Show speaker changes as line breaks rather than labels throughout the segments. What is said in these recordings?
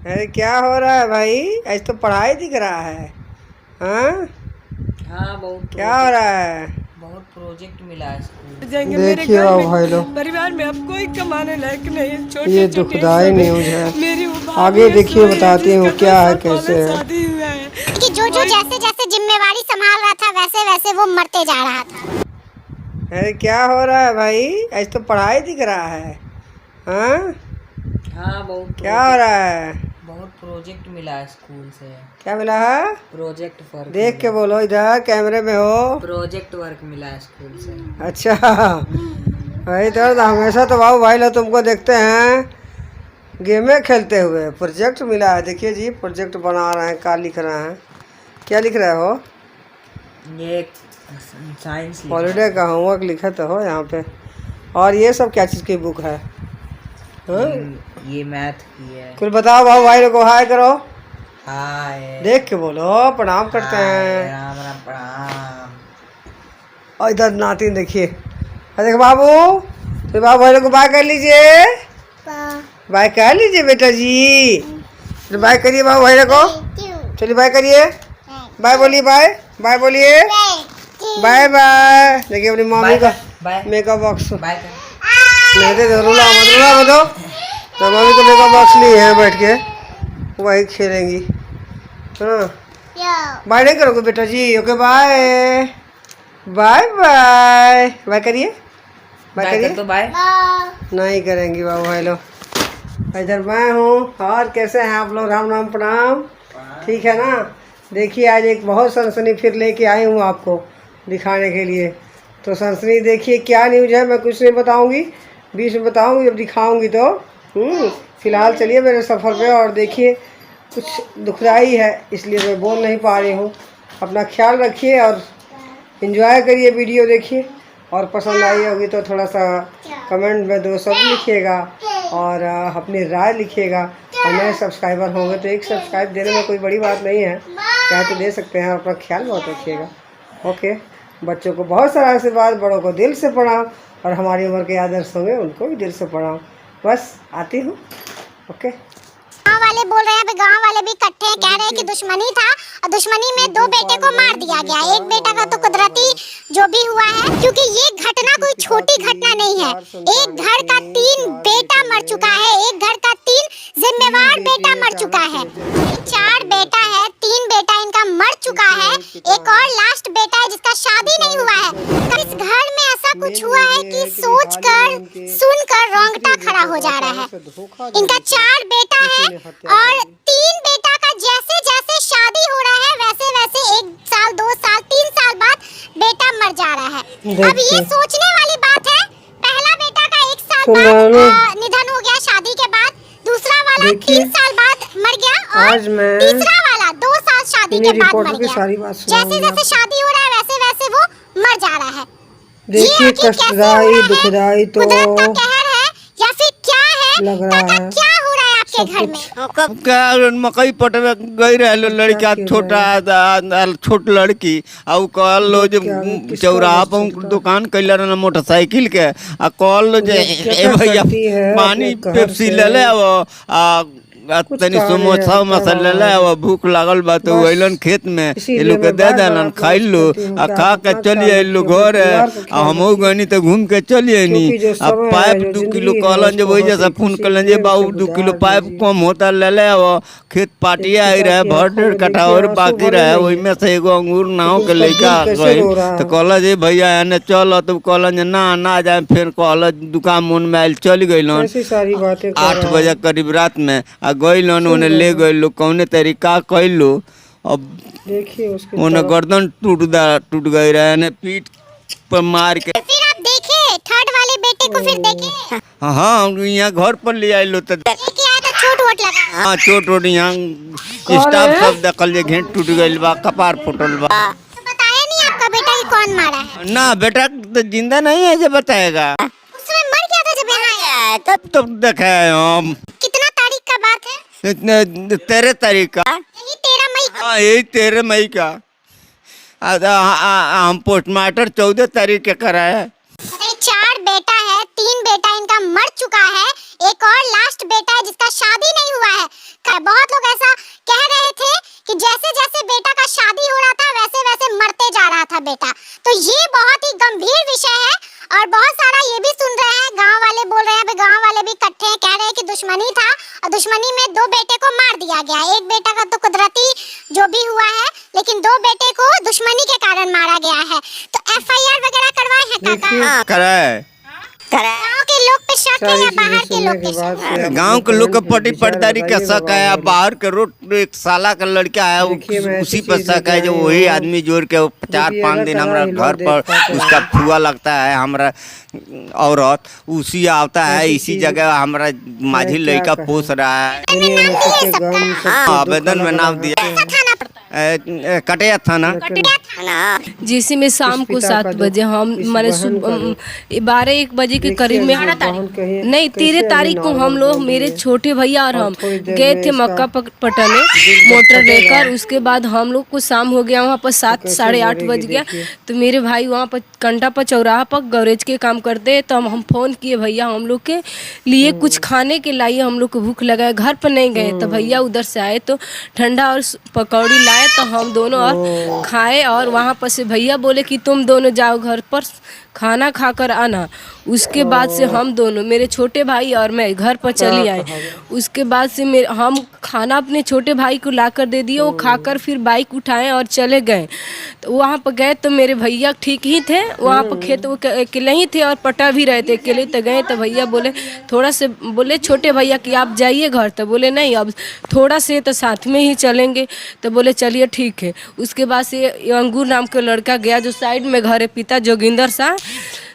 अरे क्या हो रहा है भाई? आज तो पढ़ाई दिख रहा है। हाँ,
हाँ बहुत
क्या हो रहा है?
बहुत प्रोजेक्ट मिला है स्कूल।
जाएंगे मेरे
देखिए
घर
अब
में,
भाई लोग,
परिवार में अब कोई कमाने लायक नहीं है। छोटे
ये
छोटे
दुखदाई
सब
न्यूज है।
मेरी वो भाभी
आगे
है,
देखिए,
सोई है,
बताती हूँ
जिसका
क्या
10
है,
साल
कैसे
पहले
है।
शादी हुआ है
कि जो जैसे जैसे जिम्मेवारी संभाल रहा था वैसे वैसे वो मरते जा रहा था।
अरे क्या हो रहा है भाई? आज तो पढ़ाई दिख रहा है। हाँ,
हाँ बहुत
क्या हो रहा है?
बहुत प्रोजेक्ट मिला है स्कूल से।
क्या मिला है?
प्रोजेक्ट वर्क
देख के बोलो, इधर कैमरे में हो।
प्रोजेक्ट वर्क मिला है स्कूल से।
अच्छा भाई, तो हमेशा तो बाबू भाई लोग तुमको देखते हैं गेमें खेलते हुए। प्रोजेक्ट मिला है, देखिए जी, प्रोजेक्ट बना रहे हैं। क्या लिख रहे हैं? क्या लिख रहे हो?
ये साइंस
हॉलीडे का होमवर्क लिखा तो हो यहाँ पे। और ये सब क्या चीज़ की बुक है? हाँ?
ये मैथ की है।
कुछ बताओ बाबू भाई लोग को, हाय करो।
हाय
देख के बोलो, प्रणाम करते हैं।
राम राम प्रणाम।
और इधर नातिन देखिए। अरे देखो बाबू, तो बाबू भाई लोग को बाय कर लीजिए। बाय कर लीजिए बेटा जी। तो बाय करिए बाबू भाई लोग को। चलिए बाय करिए। बाय बोलिए, बाय बाय बोलिए। Bye bye. देखिए अपनी मम्मी का
बाय
मेकअप बॉक्स
बाय कर।
नहीं दे दो, रुला मत, रुला मत दो। तो मम्मी तो मेकअप बॉक्स लिए हैं, बैठ के वही खेलेंगी। हाँ, बाय नहीं करोगे बेटा जी? Okay bye bye bye. Bye करिए, बाय
बाय
करिए।
कर तो बाय।
नहीं करेंगी बाबू भाई लोग। इधर मैं हूँ। और कैसे हैं आप लोग? राम राम प्रणाम। ठीक है ना? देखिए आज एक बहुत सनसनी फिर लेके आई हूँ आपको दिखाने के लिए। तो सनसनी देखिए क्या न्यूज़ है, मैं कुछ नहीं बताऊँगी, बीच में बताऊँगी जब दिखाऊँगी तो। फिलहाल चलिए मेरे सफ़र पे, और देखिए कुछ दुखदाई है इसलिए मैं बोल नहीं पा रही हूँ। अपना ख्याल रखिए और एंजॉय करिए, वीडियो देखिए। और पसंद आई होगी तो थोड़ा सा कमेंट में दो शब्द लिखिएगा और अपनी राय लिखिएगा। और नए सब्सक्राइबर होंगे तो एक सब्सक्राइब देने में कोई बड़ी बात नहीं है, चाहे तो दे सकते हैं। अपना ख्याल बहुत रखिएगा। ओके, बच्चों को बहुत सारा आशीर्वाद, बड़ों को दिल से प्रणाम, और हमारी उम्र के आदर्श होंगे उनको भी दिल से प्रणाम। बस आती हूँ। ओके,
गाँव वाले बोल रहे हैं, अभी गाँव वाले भी इकट्ठे हैं, कह रहे हैं कि दुश्मनी था और दुश्मनी में 2 बेटे को मार दिया गया। एक बेटा का तो कुदरती जो भी हुआ है, क्योंकि ये घटना कोई छोटी घटना नहीं है। एक घर का 3 बेटा मर चुका है, एक घर का 3 जिम्मेवार बेटा मर चुका है। 4 बेटा है, 3 बेटा इनका मर चुका है, एक और लास्ट बेटा है जिसका शादी नहीं हुआ है। तो इस घर में ऐसा कुछ हुआ है कि सोचकर सुनकर रोंगटा खड़ा हो जा रहा है। इनका 4 बेटा है और 3 बेटा का जैसे जैसे शादी हो रहा है वैसे वैसे 1 साल 2 साल 3 साल बाद बेटा मर जा रहा है। अब ये सोचने वाली बात है, पहला बेटा का 1 साल बाद निधन हो गया शादी के बाद, दूसरा वाला 3 साल बाद मर गया, और तीसरा वाला 2 साल शादी के बाद मर गया। जैसे जैसे शादी हो रहा है वैसे वैसे वो मर जा रहा है।
देखिए कष्टदाई दुखदाई तो
कुदरत का कहर है या फिर क्या है?
लग रहा है।
क्या हो रहा है आपके घर में?
क्या मकई पटवे गई रहे लड़का, छोट लड़की आ कहल लो जो चौराहा पर दुकान कैल रहे मोटरसाइकिल के, आ कहल लो जे भैया पानी पेप्सी ले ले आ तनी समोसा उमोसा ले ले, भूख लागल बा तो अइलन खेत में, ये लोग के दे देलन, खाई लो आ खा के चलिए अइलो घर। आ हमहू गनी तो घूम के चलिए नी। आ पाइप 2 किलो कहलन जे वही जैसा फोन करलन जे बाबू 2 किलो पाइप कम होता ले ले। खेत पाटिया आई रहे, भर 1.5 कट्ठा और बाकी रहे, वही में से एगो अंगूर नाव के लेके गई। तो कहल जे भैया एने चल, तो कहलन जे ना जाए। फिर कहल दुकान मन में आयल, चल गइलन 8 बजे करीब रात में। गइलन उन्हें ले गए लोग, कौने तरीका कैलो। अब
देखिए उसके
उन्हें गर्दन टूट गई रहे ने, पीठ पर मार के।
फिर आप देखे थर्ड वाले बेटे को, फिर देखे?
हाँ, यहाँ घर पर ले आये तो
चोट वोट लगा।
हाँ, चोट यहाँ स्टाफ सब देखल जे घेंट टूट गई बा, कपार फुटल बा।
तो बताया नहीं आपका बेटा कि कौन मारा है?
ना, बेटा तो जिंदा नहीं है जो बताएगा।
उस समय मर गया था जब यहाँ आया,
तब देखे हम।
कितना तारीख का बात है?
13 तारीख का।
यही 13 मई का।
हाँ, यही 13 मई का। हम पोस्टमार्टम 14 तारीख के कराए।
4 बेटा है, 3 बेटा इनका मर चुका है, एक और लास्ट बेटा है जिसका शादी नहीं हुआ है। है। बहुत लोग ऐसा कह रहे थे कि जैसे जैसे बेटा का शादी हो रहा था वैसे वैसे मरते जा रहा था बेटा। तो ये बहुत ही गंभीर विषय है और बहुत सारा ये भी सुन रहे हैं, गांव वाले बोल रहे हैं, गांव वाले भी इकट्ठे हैं, कह रहे हैं कि दुश्मनी था और दुश्मनी में 2 बेटे को मार दिया गया। एक बेटा का तो कुदरती जो भी हुआ है, लेकिन 2 बेटे को दुश्मनी के कारण मारा गया है। तो FIR वगैरह करवाए हैं काका?
कराए
गांव के लोग पे शक है या बाहर के लोग पे शक है?
गांव के लोग का पटी पटदारी का शक है, बाहर के रोड एक साला का लड़का है उसी पर शक है, जो वही आदमी जोड़ के 4-5 दिन हमारा घर पर उसका फुआ लगता है, हमारा औरत उसी आता है, इसी जगह हमारा माझी लड़का पोस रहा है। आवेदन में नाम दिया कटिया थाना।
जिसे में शाम को 7 बजे हम माने 12-1 बजे के करीब में नहीं 13 तारीख को हम लोग मेरे छोटे भैया और हम गए थे मक्का पटने मोटर लेकर। उसके बाद हम लोग को शाम हो गया, वहाँ पर 7-8 बज गया। तो मेरे भाई वहाँ पर कंटा पर चौराहा पर गैरेज के काम करते, तो हम फ़ोन किए भैया हम लोग के लिए कुछ खाने के लाइए, हम लोग को भूख लगा है। घर पर नहीं गए तो भैया उधर से आए तो ठंडा और पकौड़ी लाए, तो हम दोनों और खाए। और वहाँ पर से भैया बोले कि तुम दोनों जाओ घर पर खाना खाकर आना। उसके बाद से हम दोनों मेरे छोटे भाई और मैं घर पर चली आए। उसके बाद से हम खाना अपने छोटे भाई को लाकर दे दिए, वो खाकर फिर बाइक उठाए और चले गए। तो वहाँ पर गए तो मेरे भैया ठीक ही थे, वहाँ पर खेत वो अकेले ही थे और पटा भी रहे थे अकेले। तो गए तो भैया बोले थोड़ा से, बोले छोटे भैया कि आप जाइए घर, तो बोले नहीं अब थोड़ा से तो साथ में ही चलेंगे। तो बोले चलिए ठीक है। उसके बाद से अंगूर नाम का लड़का गया जो साइड में घर है पिता जोगिंदर सा,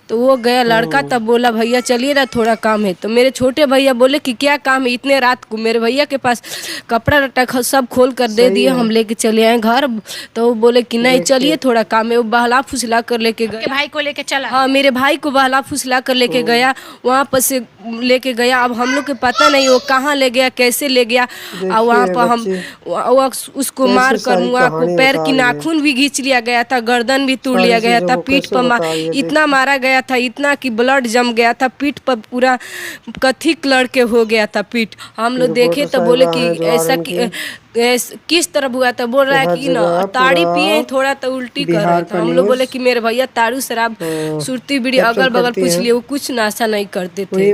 तो वो गया लड़का, तब बोला भैया चलिए ना थोड़ा काम है। तो मेरे छोटे भैया बोले कि क्या काम है इतने रात को। मेरे भैया के पास कपड़ा लट्टा सब खोल कर दे दिए, हम लेके चले आए घर। तो वो बोले कि नहीं चलिए थोड़ा काम है। वो बहला फुसला कर लेके गया,
भाई को लेके चला।
हाँ मेरे भाई को बहला फुसला कर लेके गया, वहाँ पर से लेके गया। अब हम लोग के पता नहीं वो कहाँ ले गया कैसे ले गया। और वहाँ पर हम उसको मार कर वहाँ को पैर की नाखून भी घींच लिया गया था, गर्दन भी तोड़ लिया गया था, पीठ पर इतना मारा गया था इतना कि ब्लड जम गया था, पीठ पर पूरा कथी कलर के हो गया था पीठ। हम लोग देखे तो बोले कि ऐसा किस तरह हुआ था। बोल रहा है कि ना ताड़ी पिए थोड़ा तो उल्टी कर रहा था। हम लोग बोले कि मेरे भैया ताड़ू शराब सुरती बीड़ी अगल बगल पूछ लिए, वो कुछ नाशा नहीं करते थे।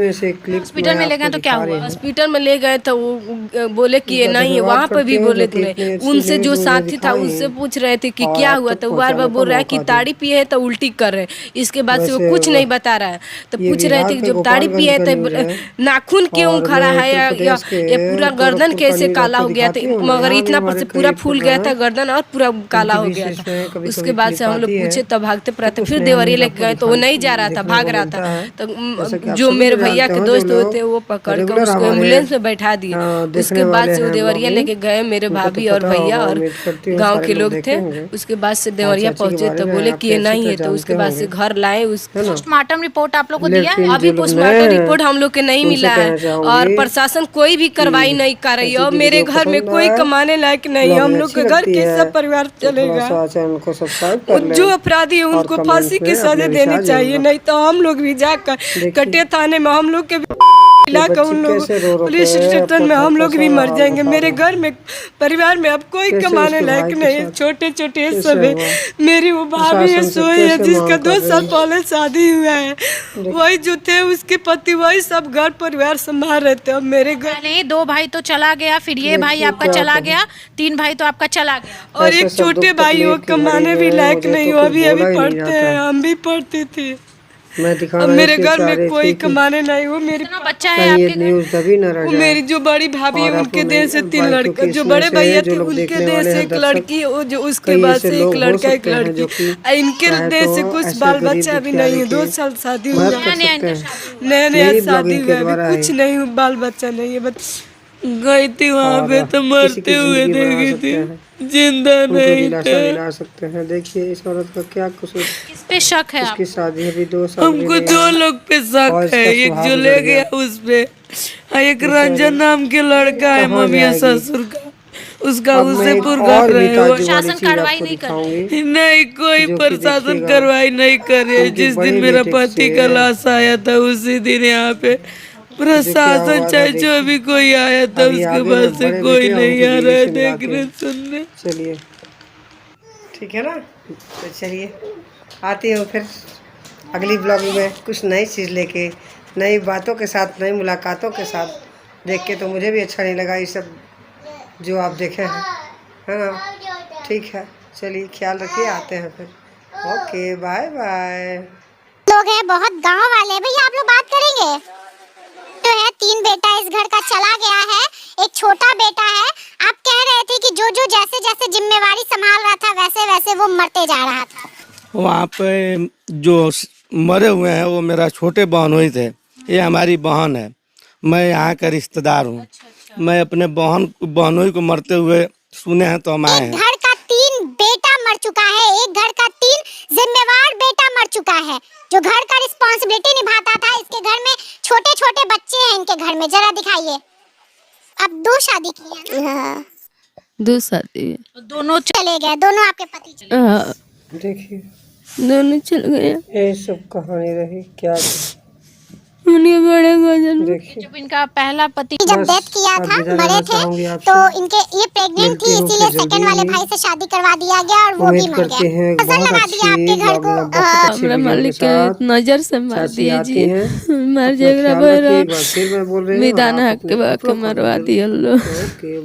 हॉस्पिटल में ले गए तो क्या हुआ?
हॉस्पिटल में ले गए तो वो बोले कि ये नहीं है। वहाँ पर भी बोले थे, उनसे जो साथी था उनसे पूछ रहे थे कि क्या हुआ, तो बार बार बोल रहा है कि ताड़ी पिए तो उल्टी कर रहे। इसके बाद से वो कुछ नहीं बता रहा है। तो पूछ रहे थे कि जब ताड़ी पिए तो नाखून क्यों खड़ा है या पूरा गर्दन कैसे काला हो गया था, मगर इतना पर से पूरा फूल गया था गर्दन और पूरा काला हो गया था। उसके बाद से हम लोग पूछे तब भागते पड़ते, फिर देवरिया लेके गए तो वो नहीं जा रहा था, भाग रहा था। तो जो मेरे भैया के दोस्त होते वो पकड़ कर उसको एम्बुलेंस में बैठा दिए। उसके बाद से वो देवरिया लेके गए, मेरे भाभी और भैया और गाँव के लोग थे। उसके बाद से देवरिया पहुँचे तो बोले कि ये नहीं है। तो उसके बाद से घर लाए।
पोस्टमार्टम रिपोर्ट आप लोग को दिया?
अभी पोस्टमार्टम रिपोर्ट हम लोग के नहीं मिला है और प्रशासन कोई भी कार्रवाई नहीं कर रही है। और मेरे घर में कोई कमाने लायक नहीं है, हम लोग के घर कैसा परिवार चलेगा। जो अपराधी है उनको फांसी की सजा देनी चाहिए, नहीं तो हम लोग भी जाकर कटे थाने में हम लोग के उन लोग पुलिस स्टेशन में हम लोग भी मर जाएंगे। मेरे घर में परिवार में अब कोई कमाने लायक नहीं है, छोटे छोटे सब है। मेरी वो भाभी है सोई है जिसका 2 साल पहले शादी हुआ है, वही जो थे उसके पति वही सब घर परिवार संभाल रहे थे। अब मेरे घर
पहले 2 भाई तो चला गया, फिर ये भाई आपका चला गया, 3 भाई तो आपका चला गया
और एक छोटे भाई वो कमाने भी लायक नहीं हो, अभी पढ़ते हैं, हम भी पढ़ते थे। अब मेरे घर में कोई कमाने नहीं हो। मेरे
बच्चा है आपके?
मेरी जो बड़ी भाभी है उनके देह से 3 लड़का, जो बड़े भैया थे उनके देह से 1 लड़की, वो जो उसके बाद से 1 लड़का 1 लड़की। इनके देह से कुछ बाल बच्चा भी नहीं है। 2 साल शादी हुआ, नया नया शादी हुआ, अभी कुछ नहीं हुआ, बाल बच्चा नहीं है। बस गई थी वहाँ पे तो मरते हुए देखी थी, जिंदा नहीं थे।
सकते हैं। देखिए इस औरत का क्या कसूर,
किस पे शक है?
इसकी शादी अभी 2 साल
हमको 2 लोग पे शक है, एक जो ले गया उस पे, एक रंजन नाम के लड़का है ममिया ससुर का, उसका उससे पुरघट रहे।
प्रशासन कार्रवाई नहीं कर रही?
नहीं कोई प्रशासन कार्रवाई नहीं कर रही। जिस दिन मेरा पति का लाश आया था उसी दिन यहाँ पे
प्रशासन चाहे जो भी कोई आया था
अभी
उसके
आगे
बाद से
बड़े
कोई
बेटे
नहीं
हमको
आ
बीवी
रहा है
से मिलाते
देखने
हैं।
सुनने।
चलिए ठीक है ना, तो चलिए आती हूँ फिर अगली ब्लॉग में कुछ नई चीज़ लेके, नई बातों के साथ, नई मुलाकातों के साथ। देख के तो मुझे भी अच्छा नहीं लगा ये सब जो आप देखे हैं, है ना। ठीक है, चलिए ख्याल रखिए, आते हैं फिर। Okay bye bye.
लोग हैं बहुत गांव वाले हैं। भैया आप लोग बात करेंगे तो है 3 बेटा इस घर का चला गया है, एक छोटा बेटा है। आप कह रहे थे कि जो जो जैसे जैसे जिम्मेवारी संभाल रहा था वैसे वैसे वो मरते जा रहा था।
वहाँ पे जो मरे हुए हैं वो मेरा छोटे बहनोई थे, ये हमारी बहन है, मैं यहाँ का रिश्तेदार हूँ। मैं अपने बहनोई को मरते हुए सुने हैं तो हम आए
एक
हैं।
घर का 3 बेटा मर चुका है, एक घर का 3 जिम्मेवार बेटा मर चुका है जो घर का रिस्पॉन्सिबिलिटी निभाता था। इसके घर में छोटे छोटे बच्चे हैं, इनके घर में जरा दिखाइए। अब 2 शादी की है ना?
2 शादी
दोनों
चले गए, दोनों आपके पति चले गए।
हाँ,
देखिए
दोनों चल गए।
ये सब कहानी रही क्या,
उनके बड़े वजन
देखिए।
जब इनका पहला पति
जब
बस
डेथ किया
अब
था,
विदा
मरे
लेना
थे,
चाहूंगी आपसे।
तो इनके ये प्रेग्नेंट
मिलती
थी,
हूँ
इसीलिए
फिर
सेकंड
जल्दी
वाले
ही।
भाई से शादी करवा दिया गया और वो भी
उम्मीद
मर
करते
गया।
हैं
नजर
बहुत
लगा
अच्छी
दिया आपके घर को।
बहुत अच्छी
हमरा
वीडियो के
मालिक
साथ।
के नजर से मार
चाची आती
दीजिए,
हैं,
मर
अपना
जाएगा
ख्याल रखिए। एक बार फिर मैं बोल रही हूँ,
मैदान
आप
हक के
अपने
बाके
खुद को
मरवा
ख्याल
दिया लो।
ओके।